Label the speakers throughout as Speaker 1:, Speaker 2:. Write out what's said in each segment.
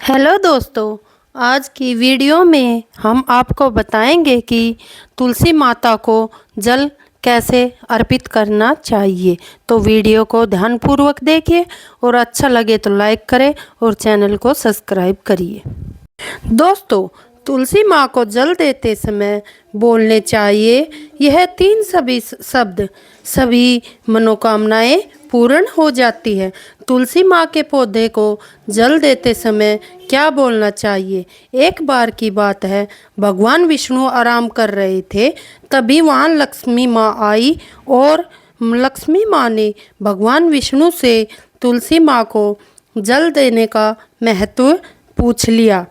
Speaker 1: Hello दोस्तों, आज की वीडियो में हम आपको बताएंगे कि तुलसी माता को जल कैसे अर्पित करना चाहिए। तो वीडियो को ध्यानपूर्वक देखिए और अच्छा लगे तो लाइक करें और चैनल को सब्सक्राइब करिए। दोस्तों, तुलसी माँ को जल देते समय बोलने चाहिए यह तीन शब्द, सभी मनोकामनाएं पूर्ण हो जाती है। तुलसी माँ के पौधे को जल देते समय क्या बोलना चाहिए? एक बार की बात है, भगवान विष्णु आराम कर रहे थे, तभी वहाँ लक्ष्मी माँ आई और लक्ष्मी माँ ने भगवान विष्णु से तुलसी माँ को जल देने का महत्व पूछ लिया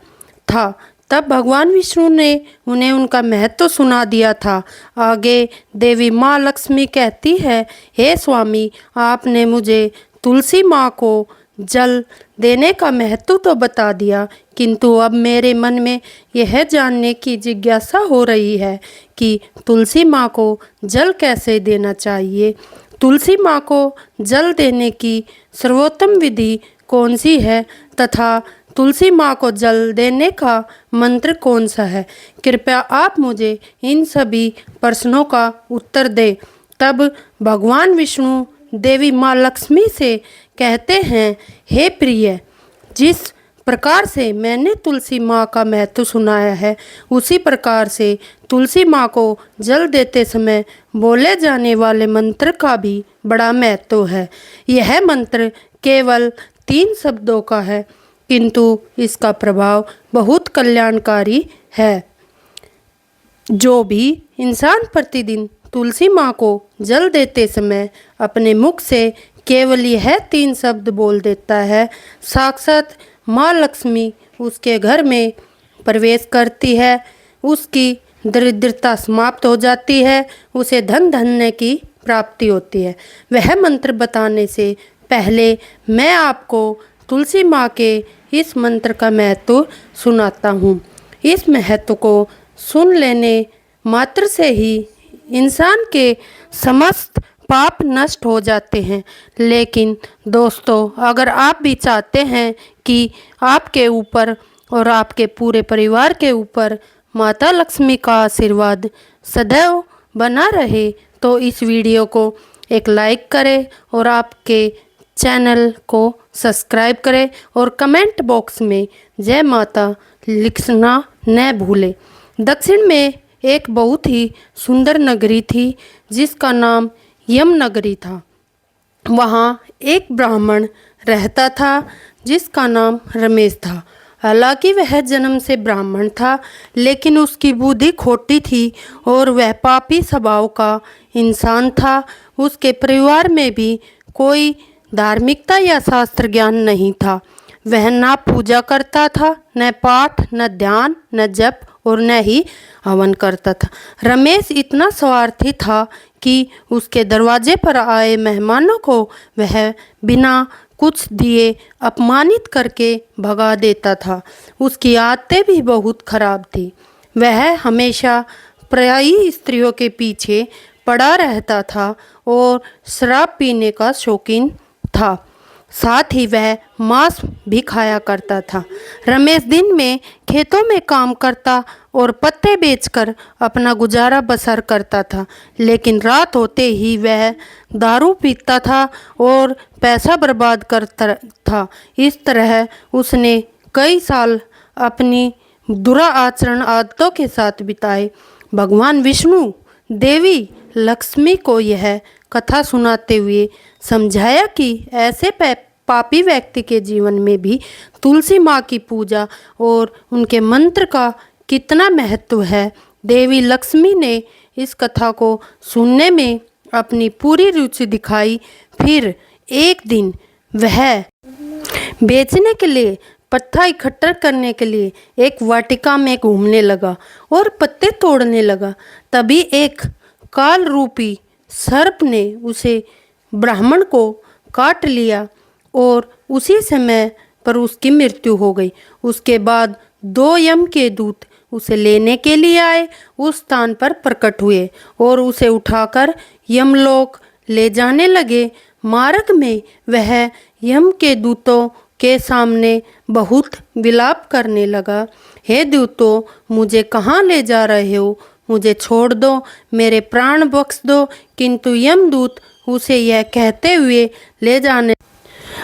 Speaker 1: था। तब भगवान विष्णु ने उन्हें उनका महत्व सुना दिया था। आगे देवी माँ लक्ष्मी कहती है, हे स्वामी, आपने मुझे तुलसी माँ को जल देने का महत्व तो बता दिया, किंतु अब मेरे मन में यह जानने की जिज्ञासा हो रही है कि तुलसी माँ को जल कैसे देना चाहिए। तुलसी माँ को जल देने की सर्वोत्तम विधि कौन सी है तथा तुलसी माँ को जल देने का मंत्र कौन सा है? कृपया आप मुझे इन सभी प्रश्नों का उत्तर दें। तब भगवान विष्णु देवी माँ लक्ष्मी से कहते हैं, हे प्रिय, जिस प्रकार से मैंने तुलसी माँ का महत्व सुनाया है, उसी प्रकार से तुलसी माँ को जल देते समय बोले जाने वाले मंत्र का भी बड़ा महत्व है। यह मंत्र केवल 3 शब्दों का है, किंतु इसका प्रभाव बहुत कल्याणकारी है। जो भी इंसान प्रतिदिन तुलसी माँ को जल देते समय अपने मुख से केवल यह 3 शब्द बोल देता है, साक्षात माँ लक्ष्मी उसके घर में प्रवेश करती है, उसकी दरिद्रता समाप्त हो जाती है, उसे धन धान्य की प्राप्ति होती है। वह मंत्र बताने से पहले मैं आपको तुलसी माँ के इस मंत्र का महत्व सुनाता हूँ। इस महत्व को सुन लेने मात्र से ही इंसान के समस्त पाप नष्ट हो जाते हैं। लेकिन दोस्तों, अगर आप भी चाहते हैं कि आपके ऊपर और आपके पूरे परिवार के ऊपर माता लक्ष्मी का आशीर्वाद सदैव बना रहे, तो इस वीडियो को एक लाइक करें और आपके चैनल को सब्सक्राइब करें और कमेंट बॉक्स में जय माता लिखना न भूलें। दक्षिण में एक बहुत ही सुंदर नगरी थी जिसका नाम यम नगरी था। वहाँ एक ब्राह्मण रहता था जिसका नाम रमेश था। हालांकि वह जन्म से ब्राह्मण था, लेकिन उसकी बुद्धि खोटी थी और वह पापी स्वभाव का इंसान था। उसके परिवार में भी कोई धार्मिकता या शास्त्र ज्ञान नहीं था। वह ना पूजा करता था, न पाठ, न ध्यान, न जप और न ही हवन करता था। रमेश इतना स्वार्थी था कि उसके दरवाजे पर आए मेहमानों को वह बिना कुछ दिए अपमानित करके भगा देता था। उसकी आदतें भी बहुत खराब थी। वह हमेशा पराई स्त्रियों के पीछे पड़ा रहता था और शराब पीने का शौकीन था। साथ ही वह मांस भी खाया करता था। रमेश दिन में खेतों में काम करता और पत्ते बेचकर अपना गुजारा बसर करता था, लेकिन रात होते ही वह दारू पीता था और पैसा बर्बाद करता था। इस तरह उसने कई साल अपनी बुरा आचरण आदतों के साथ बिताए। भगवान विष्णु देवी लक्ष्मी को यह कथा सुनाते हुए समझाया कि ऐसे पापी व्यक्ति के जीवन में भी तुलसी माँ की पूजा और उनके मंत्र का कितना महत्व है। देवी लक्ष्मी ने इस कथा को सुनने में अपनी पूरी रुचि दिखाई। फिर एक दिन वह बेचने के लिए पत्ता इकट्ठा करने के लिए एक वाटिका में घूमने लगा और पत्ते तोड़ने लगा। तभी एक काल रूपी सर्प ने उसे ब्राह्मण को काट लिया और उसी समय पर उसकी मृत्यु हो गई। उसके बाद 2 यम के दूत उसे लेने के लिए आए, उस स्थान पर प्रकट हुए और उसे उठाकर यमलोक ले जाने लगे। मार्ग में वह यम के दूतों के सामने बहुत विलाप करने लगा। हे दूतों, मुझे कहाँ ले जा रहे हो? मुझे छोड़ दो, मेरे प्राण बख्श दो। किंतु यमदूत उसे यह कहते हुए ले जाने,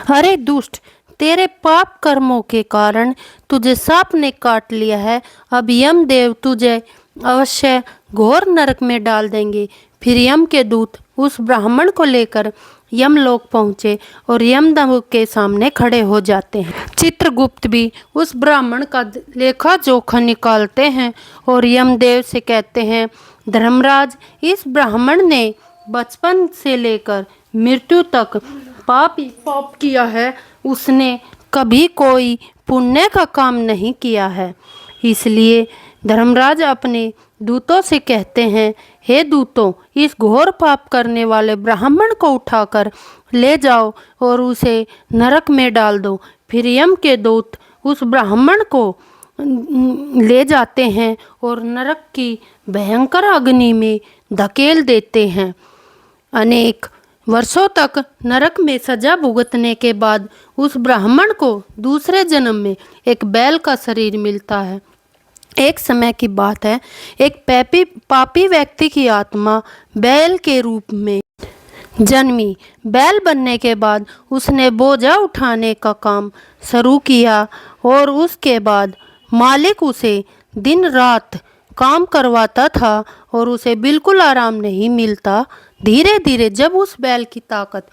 Speaker 1: अरे दुष्ट, तेरे पाप कर्मों के कारण तुझे सांप ने काट लिया है। अब यमदेव तुझे अवश्य घोर नरक में डाल देंगे। फिर यम के दूत उस ब्राह्मण को लेकर यमलोक पहुँचे और यमदेव के सामने खड़े हो जाते हैं। चित्रगुप्त भी उस ब्राह्मण का लेखा जोखा निकालते हैं और यमदेव से कहते हैं, धर्मराज, इस ब्राह्मण ने बचपन से लेकर मृत्यु तक पाप ही पाप किया है। उसने कभी कोई पुण्य का काम नहीं किया है। इसलिए धर्मराज अपने दूतों से कहते हैं, हे दूतों, इस घोर पाप करने वाले ब्राह्मण को उठाकर ले जाओ और उसे नरक में डाल दो। फिर यम के दूत उस ब्राह्मण को ले जाते हैं और नरक की भयंकर अग्नि में धकेल देते हैं। अनेक वर्षों तक नरक में सजा भुगतने के बाद उस ब्राह्मण को दूसरे जन्म में एक बैल का शरीर मिलता है। एक समय की बात है, एक पापी व्यक्ति की आत्मा बैल के रूप में जन्मी। बैल बनने के बाद उसने बोझा उठाने का काम शुरू किया और उसके बाद मालिक उसे दिन रात काम करवाता था और उसे बिल्कुल आराम नहीं मिलता। धीरे धीरे जब उस बैल की ताकत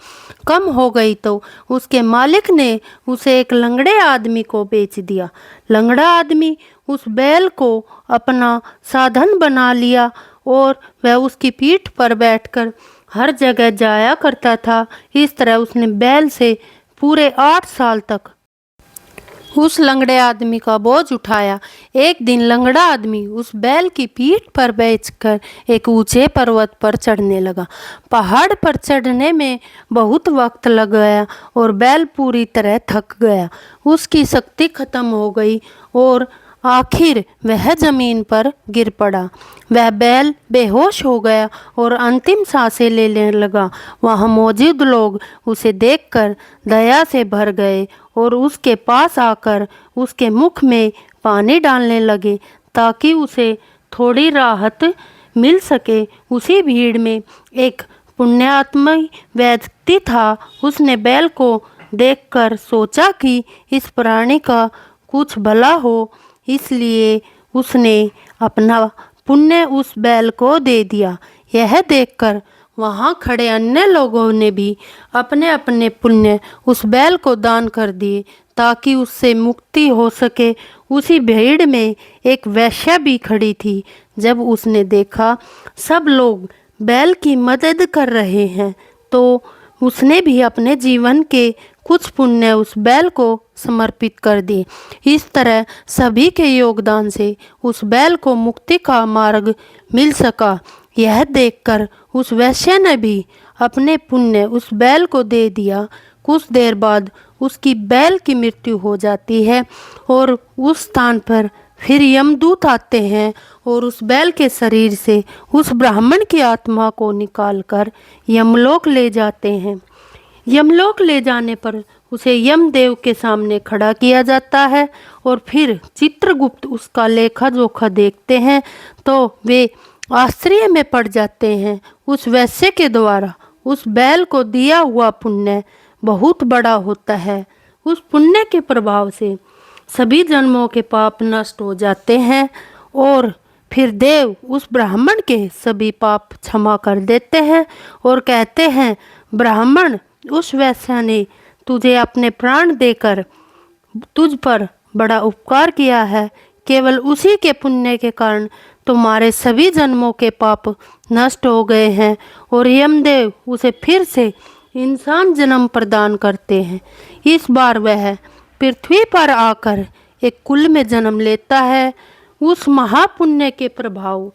Speaker 1: कम हो गई तो उसके मालिक ने उसे एक लंगड़े आदमी को बेच दिया। लंगड़ा आदमी उस बैल को अपना साधन बना लिया और वह उसकी पीठ पर बैठकर हर जगह जाया करता था। इस तरह उसने बैल से पूरे 8 साल तक उस लंगड़े आदमी का बोझ उठाया। एक दिन लंगड़ा आदमी उस बैल की पीठ पर बैठकर एक ऊंचे पर्वत पर चढ़ने लगा। पहाड़ पर चढ़ने में बहुत वक्त लग गया और बैल पूरी तरह थक गया। उसकी शक्ति खत्म हो गई और आखिर वह जमीन पर गिर पड़ा। वह बैल बेहोश हो गया और अंतिम सांसें लेने लगा। वहाँ मौजूद लोग उसे देखकर दया से भर गए और उसके पास आकर उसके मुख में पानी डालने लगे ताकि उसे थोड़ी राहत मिल सके। उसी भीड़ में एक पुण्यात्मा व्यक्ति था। उसने बैल को देखकर सोचा कि इस प्राणी का कुछ भला हो, इसलिए उसने अपना पुण्य उस बैल को दे दिया। यह देखकर वहाँ खड़े अन्य लोगों ने भी अपने अपने पुण्य उस बैल को दान कर दिए ताकि उससे मुक्ति हो सके। उसी भीड़ में एक वेश्या भी खड़ी थी। जब उसने देखा सब लोग बैल की मदद कर रहे हैं तो उसने भी अपने जीवन के कुछ पुण्य उस बैल को समर्पित कर दिए। इस तरह सभी के योगदान से उस बैल को मुक्ति का मार्ग मिल सका। यह देखकर उस वैश्य ने भी अपने पुण्य उस बैल को दे दिया। कुछ देर बाद उसकी बैल की मृत्यु हो जाती है और उस स्थान पर फिर यमदूत आते हैं और उस बैल के शरीर से उस ब्राह्मण की आत्मा को निकालकर यमलोक ले जाते हैं। यमलोक ले जाने पर उसे यमदेव के सामने खड़ा किया जाता है और फिर चित्रगुप्त उसका लेखा जोखा देखते हैं तो वे आश्चर्य में पड़ जाते हैं। उस वैश्य के द्वारा उस बैल को दिया हुआ पुण्य बहुत बड़ा होता है। उस पुण्य के प्रभाव से सभी जन्मों के पाप नष्ट हो जाते हैं और फिर देव उस ब्राह्मण के सभी पाप क्षमा कर देते हैं और कहते हैं, ब्राह्मण, उस वैश्य ने तुझे अपने प्राण देकर तुझ पर बड़ा उपकार किया है। केवल उसी के पुण्य के कारण तुम्हारे सभी जन्मों के पाप नष्ट हो गए हैं और यमदेव उसे फिर से इंसान जन्म प्रदान करते हैं। इस बार वह पृथ्वी पर आकर एक कुल में जन्म लेता है। उस महापुण्य के प्रभाव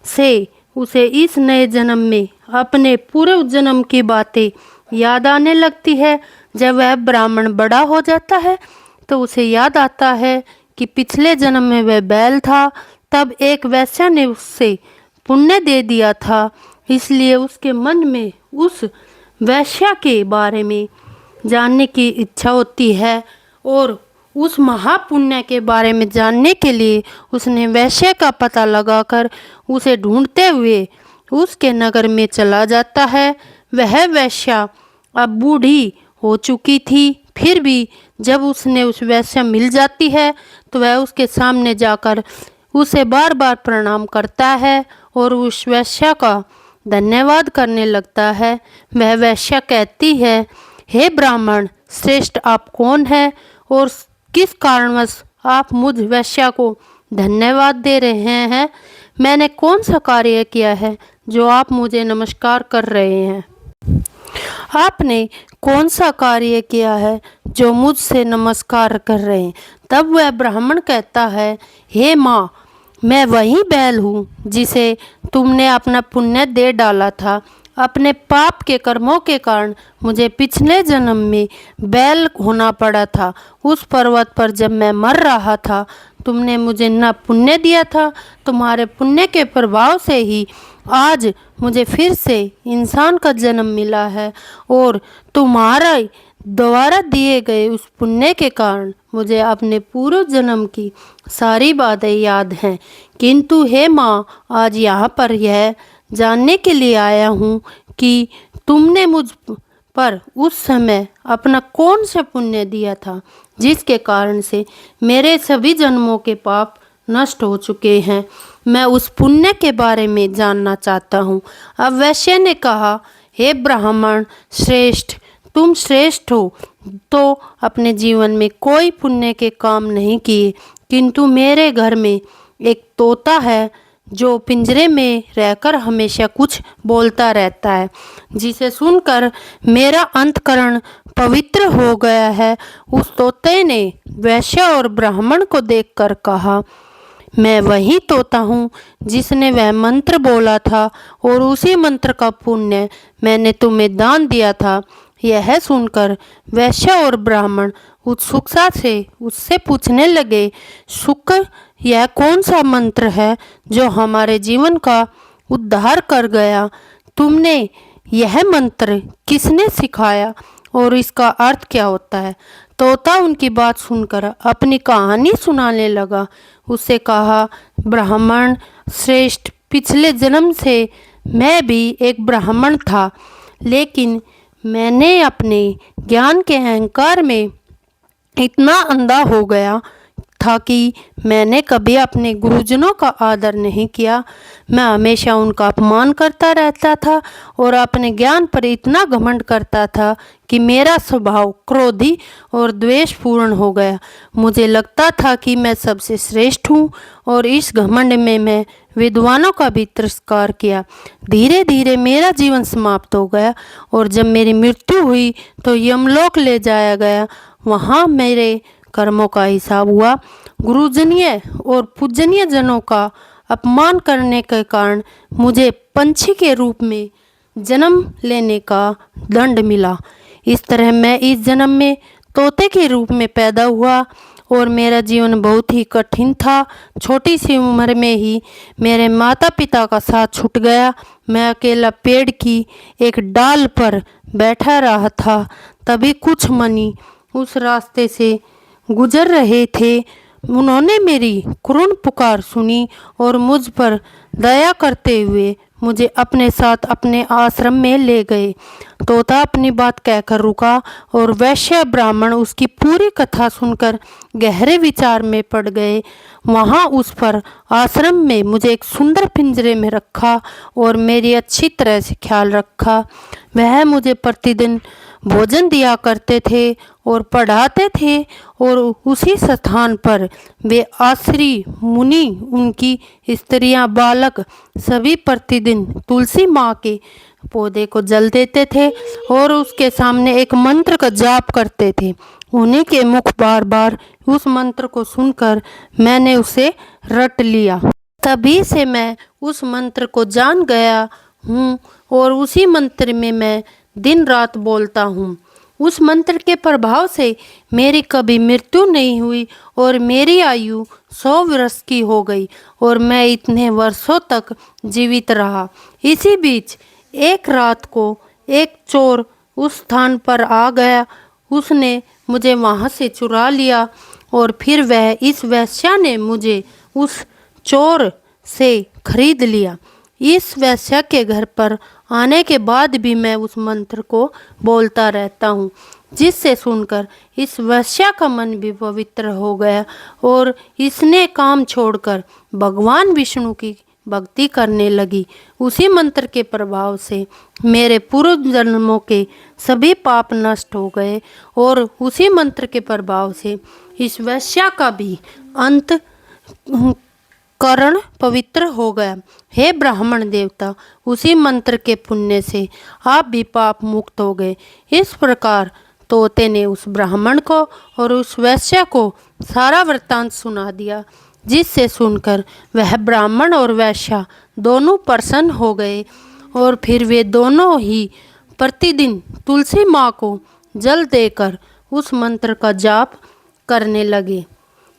Speaker 1: से उसे इस नए जन्म में अपने पूर्व जन्म की बातें याद आने लगती है। जब वह ब्राह्मण बड़ा हो जाता है तो उसे याद आता है कि पिछले जन्म में वह बैल था, तब एक वैश्य ने उससे पुण्य दे दिया था। इसलिए उसके मन में उस वैश्य के बारे में जानने की इच्छा होती है। और उस महापुण्य के बारे में जानने के लिए उसने वैश्य का पता लगाकर उसे ढूंढते हुए उसके नगर में चला जाता है। वह वैश्या अब बूढ़ी हो चुकी थी, फिर भी जब उसने उस वैश्य मिल जाती है तो वह उसके सामने जाकर उसे बार बार प्रणाम करता है और उस वैश्या का धन्यवाद करने लगता है। वह वैश्या कहती है, हे ब्राह्मण श्रेष्ठ, आप कौन है और किस कारणवश आप मुझ वैश्या को धन्यवाद दे रहे हैं? मैंने कौन सा कार्य किया है जो आप मुझे नमस्कार कर रहे हैं? आपने कौन सा कार्य किया है जो मुझसे नमस्कार कर रहे हैं? तब वह ब्राह्मण कहता है, हे माँ, मैं वही बैल हूँ जिसे तुमने अपना पुण्य दे डाला था। अपने पाप के कर्मों के कारण मुझे पिछले जन्म में बैल होना पड़ा था। उस पर्वत पर जब मैं मर रहा था तुमने मुझे न पुण्य दिया था। तुम्हारे पुण्य के प्रभाव से ही आज मुझे फिर से इंसान का जन्म मिला है और तुम्हारा द्वारा दिए गए उस पुण्य के कारण मुझे अपने पूर्व जन्म की सारी बातें याद हैं। किंतु हे माँ, आज यहाँ पर यह जानने के लिए आया हूँ कि तुमने मुझ पर उस समय अपना कौन सा पुण्य दिया था जिसके कारण से मेरे सभी जन्मों के पाप नष्ट हो चुके हैं। मैं उस पुण्य के बारे में जानना चाहता हूँ। अब वैश्य ने कहा, हे ब्राह्मण श्रेष्ठ, तुम श्रेष्ठ हो तो अपने जीवन में कोई पुण्य के काम नहीं किए, किंतु मेरे घर में एक तोता है जो पिंजरे में रहकर हमेशा कुछ बोलता रहता है, जिसे सुनकर मेरा अंतकरण पवित्र हो गया है। उस तोते ने वैश्य और ब्राह्मण को देखकर कहा, मैं वही तोता हूँ जिसने वह मंत्र बोला था और उसी मंत्र का पुण्य मैंने तुम्हें दान दिया था। यह सुनकर वैश्य और ब्राह्मण उत्सुकता से उससे पूछने लगे, शुक्र, यह कौन सा मंत्र है जो हमारे जीवन का उद्धार कर गया? तुमने यह मंत्र किसने सिखाया और इसका अर्थ क्या होता है? तोता उनकी बात सुनकर अपनी कहानी सुनाने लगा। उससे कहा, ब्राह्मण श्रेष्ठ, पिछले जन्म से मैं भी एक ब्राह्मण था, लेकिन मैंने अपने ज्ञान के अहंकार में इतना अंधा हो गया था कि मैंने कभी अपने गुरुजनों का आदर नहीं किया। मैं हमेशा उनका अपमान करता रहता था और अपने ज्ञान पर इतना घमंड करता था कि मेरा स्वभाव क्रोधी और द्वेषपूर्ण हो गया। मुझे लगता था कि मैं सबसे श्रेष्ठ हूँ और इस घमंड में मैं विद्वानों का भी तिरस्कार किया। धीरे धीरे मेरा जीवन समाप्त हो गया और जब मेरी मृत्यु हुई तो यमलोक ले जाया गया। वहाँ मेरे कर्मों का हिसाब हुआ। गुरुजनीय और पूजनीय जनों का अपमान करने के कारण मुझे पंछी के रूप में जन्म लेने का दंड मिला। इस तरह मैं इस जन्म में तोते के रूप में पैदा हुआ और मेरा जीवन बहुत ही कठिन था। छोटी सी उम्र में ही मेरे माता पिता का साथ छूट गया। मैं अकेला पेड़ की एक डाल पर बैठा रहा था। तभी कुछ मनी उस रास्ते से गुजर रहे थे। उन्होंने मेरी करुण पुकार सुनी और मुझ पर दया करते हुए मुझे अपने साथ अपने आश्रम में ले गए। तोता अपनी बात कहकर रुका और वैश्य ब्राह्मण उसकी पूरी कथा सुनकर गहरे विचार में पड़ गए। वहाँ उस पर आश्रम में मुझे एक सुंदर पिंजरे में रखा और मेरी अच्छी तरह से ख्याल रखा। वह मुझे प्रतिदिन भोजन दिया करते थे और पढ़ाते थे और उसी स्थान पर वे आश्री मुनि, उनकी स्त्रियां, बालक सभी प्रतिदिन तुलसी माँ के पौधे को जल देते थे और उसके सामने एक मंत्र का जाप करते थे। उन्हीं के मुख बार बार उस मंत्र को सुनकर मैंने उसे रट लिया। तभी से मैं उस मंत्र को जान गया हूँ और उसी मंत्र में मैं दिन रात बोलता हूँ। उस मंत्र के प्रभाव से मेरी कभी मृत्यु नहीं हुई और मेरी आयु 100 वर्ष की हो गई और मैं इतने वर्षों तक जीवित रहा। इसी बीच एक रात को एक चोर उस स्थान पर आ गया उसने मुझे वहाँ से चुरा लिया और फिर वह इस वेश्या ने मुझे उस चोर से खरीद लिया। इस वेश्या के घर पर आने के बाद भी मैं उस मंत्र को बोलता रहता हूँ, जिससे सुनकर इस वेश्या का मन भी पवित्र हो गया और इसने काम छोड़कर भगवान विष्णु की भक्ति करने लगी। उसी मंत्र के प्रभाव से मेरे पूर्व जन्मों के सभी पाप नष्ट हो गए और उसी मंत्र के प्रभाव से इस वेश्या का भी अंत करण पवित्र हो गया। हे ब्राह्मण देवता, उसी मंत्र के पुण्य से आप भी पाप मुक्त हो गए। इस प्रकार तोते ने उस ब्राह्मण को और उस वैश्य को सारा वृत्तांत सुना दिया, जिससे सुनकर वह ब्राह्मण और वैश्य दोनों प्रसन्न हो गए और फिर वे दोनों ही प्रतिदिन तुलसी माँ को जल देकर उस मंत्र का जाप करने लगे।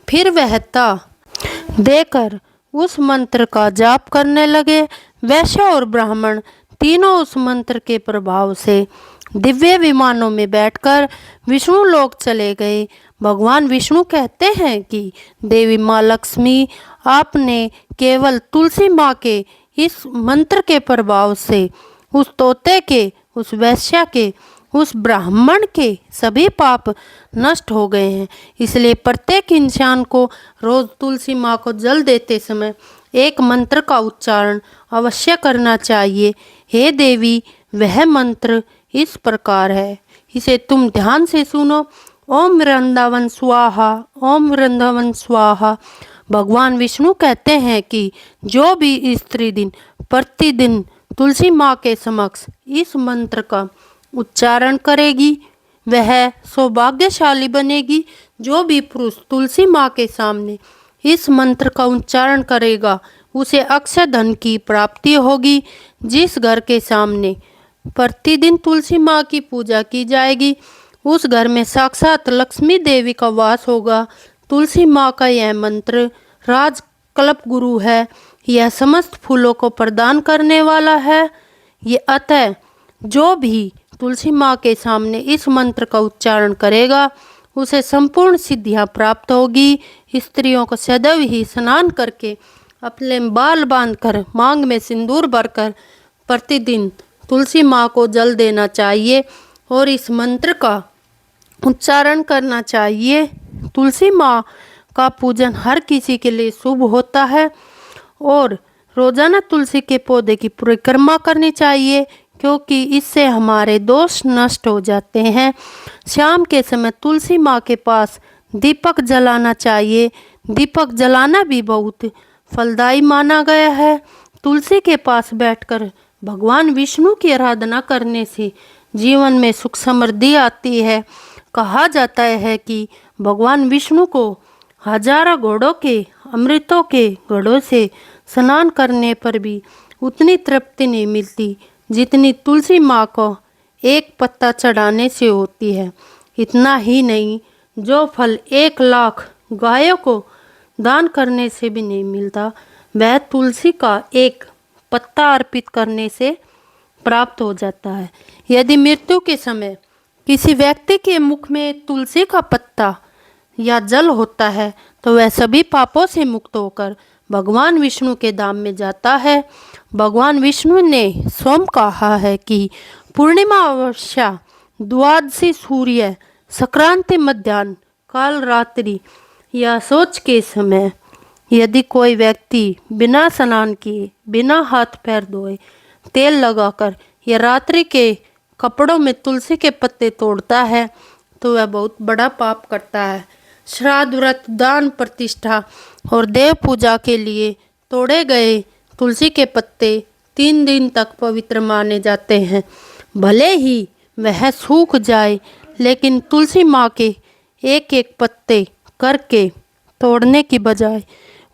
Speaker 1: फिर वह देकर उस मंत्र का जाप करने लगे। वैश्य और ब्राह्मण तीनों उस मंत्र के प्रभाव से दिव्य विमानों में बैठकर विष्णु लोक चले गए। भगवान विष्णु कहते हैं कि देवी माँ लक्ष्मी, आपने केवल तुलसी माँ के इस मंत्र के प्रभाव से उस तोते के, उस वैश्य के, उस ब्राह्मण के सभी पाप नष्ट हो गए हैं। इसलिए प्रत्येक इंसान को रोज तुलसी माँ को जल देते समय एक मंत्र का उच्चारण अवश्य करना चाहिए। हे देवी, वह मंत्र इस प्रकार है, इसे तुम ध्यान से सुनो। ओम वृंदावन स्वाहा, ओम वृंदावन स्वाहा। भगवान विष्णु कहते हैं कि जो भी स्त्री प्रतिदिन तुलसी माँ के समक्ष इस मंत्र का उच्चारण करेगी वह सौभाग्यशाली बनेगी। जो भी पुरुष तुलसी माँ के सामने इस मंत्र का उच्चारण करेगा उसे अक्षय धन की प्राप्ति होगी। जिस घर के सामने प्रतिदिन तुलसी माँ की पूजा की जाएगी उस घर में साक्षात लक्ष्मी देवी का वास होगा। तुलसी माँ का यह मंत्र राज कल्प गुरु है, यह समस्त फूलों को प्रदान करने वाला है। ये अतः जो भी तुलसी माँ के सामने इस मंत्र का उच्चारण करेगा उसे संपूर्ण सिद्धियां प्राप्त होगी। स्त्रियों को सदैव ही स्नान करके अपने बाल बांधकर मांग में सिंदूर भरकर प्रतिदिन तुलसी माँ को जल देना चाहिए और इस मंत्र का उच्चारण करना चाहिए। तुलसी माँ का पूजन हर किसी के लिए शुभ होता है और रोजाना तुलसी के पौधे की परिक्रमा करनी चाहिए, क्योंकि इससे हमारे दोष नष्ट हो जाते हैं। शाम के समय तुलसी माँ के पास दीपक जलाना चाहिए। दीपक जलाना भी बहुत फलदायी माना गया है। तुलसी के पास बैठकर भगवान विष्णु की आराधना करने से जीवन में सुख समृद्धि आती है। कहा जाता है कि भगवान विष्णु को हजारों घोड़ों के अमृतों के घड़ों से स्नान करने पर भी उतनी तृप्ति नहीं मिलती जितनी तुलसी माँ को एक पत्ता चढ़ाने से होती है। इतना ही नहीं, जो फल 1,00,000 गायों को दान करने से भी नहीं मिलता वह तुलसी का एक पत्ता अर्पित करने से प्राप्त हो जाता है। यदि मृत्यु के समय किसी व्यक्ति के मुख में तुलसी का पत्ता या जल होता है तो वह सभी पापों से मुक्त होकर भगवान विष्णु के धाम में जाता है। भगवान विष्णु ने स्वयं कहा है कि पूर्णिमा अमावस्या, द्वादशी, सूर्य, संक्रांति, मध्याह्न काल, रात्रि या शौच के समय यदि कोई व्यक्ति बिना स्नान किए, बिना हाथ पैर धोए, तेल लगाकर या रात्रि के कपड़ों में तुलसी के पत्ते तोड़ता है तो वह बहुत बड़ा पाप करता है। श्राद्ध, व्रत, दान, प्रतिष्ठा और देव पूजा के लिए तोड़े गए तुलसी के पत्ते 3 दिन तक पवित्र माने जाते हैं। भले ही वह सूख जाए, लेकिन तुलसी माँ के एक एक पत्ते करके तोड़ने की बजाय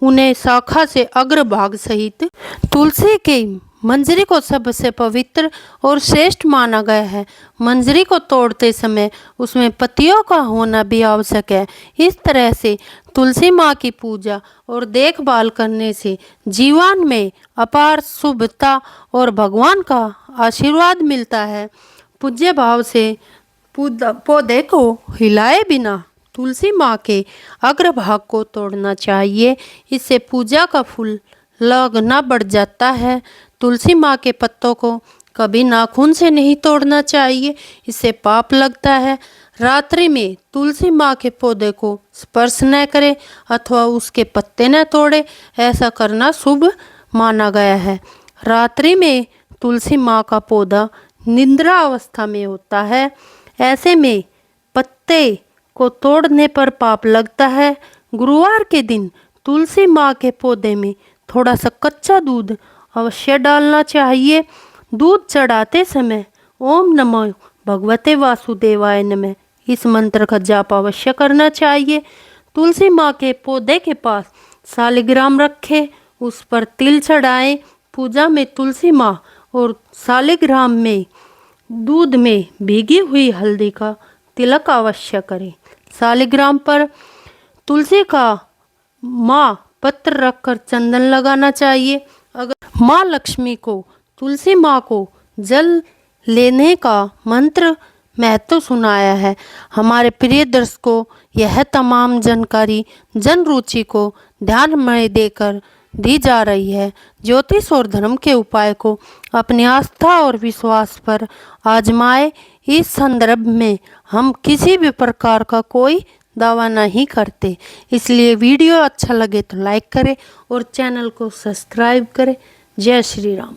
Speaker 1: उन्हें शाखा से अग्रभाग सहित तुलसी के मंजरी को सबसे पवित्र और श्रेष्ठ माना गया है। मंजरी को तोड़ते समय उसमें पत्तियों का होना भी आवश्यक है। इस तरह से तुलसी माँ की पूजा और देखभाल करने से जीवन में अपार शुभता और भगवान का आशीर्वाद मिलता है। पूज्य भाव से पौधे को हिलाए बिना तुलसी माँ के अग्रभाग को तोड़ना चाहिए। इससे पूजा का फूल लगना बढ़ जाता है। तुलसी माँ के पत्तों को कभी नाखून से नहीं तोड़ना चाहिए, इससे पाप लगता है। रात्रि में तुलसी माँ के पौधे को स्पर्श न करें अथवा उसके पत्ते न तोड़े, ऐसा करना शुभ माना गया है। रात्रि में तुलसी माँ का पौधा निद्रा अवस्था में होता है, ऐसे में पत्ते को तोड़ने पर पाप लगता है। गुरुवार के दिन तुलसी माँ के पौधे में थोड़ा सा कच्चा दूध अवश्य डालना चाहिए। दूध चढ़ाते समय ओम नमो भगवते वासुदेवाय नमः इस मंत्र का जाप अवश्य करना चाहिए। तुलसी माँ के पौधे के पास शालिग्राम रखें, उस पर तिल चढ़ाएं। पूजा में तुलसी माँ और शालिग्राम में दूध में भीगी हुई हल्दी का तिलक अवश्य करें। शालिग्राम पर तुलसी का माँ पत्र रखकर चंदन लगाना चाहिए। अगर माँ लक्ष्मी को तुलसी माँ को जल लेने का मंत्र महत्व सुनाया है। हमारे प्रिय दर्शकों, यह तमाम जानकारी जन रुचि को ध्यान में देकर दी जा रही है। ज्योतिष और धर्म के उपाय को अपनी आस्था और विश्वास पर आजमाएं। इस संदर्भ में हम किसी भी प्रकार का कोई दावा नहीं करते, इसलिए वीडियो अच्छा लगे तो लाइक करें और चैनल को सब्सक्राइब करें। जय श्री राम।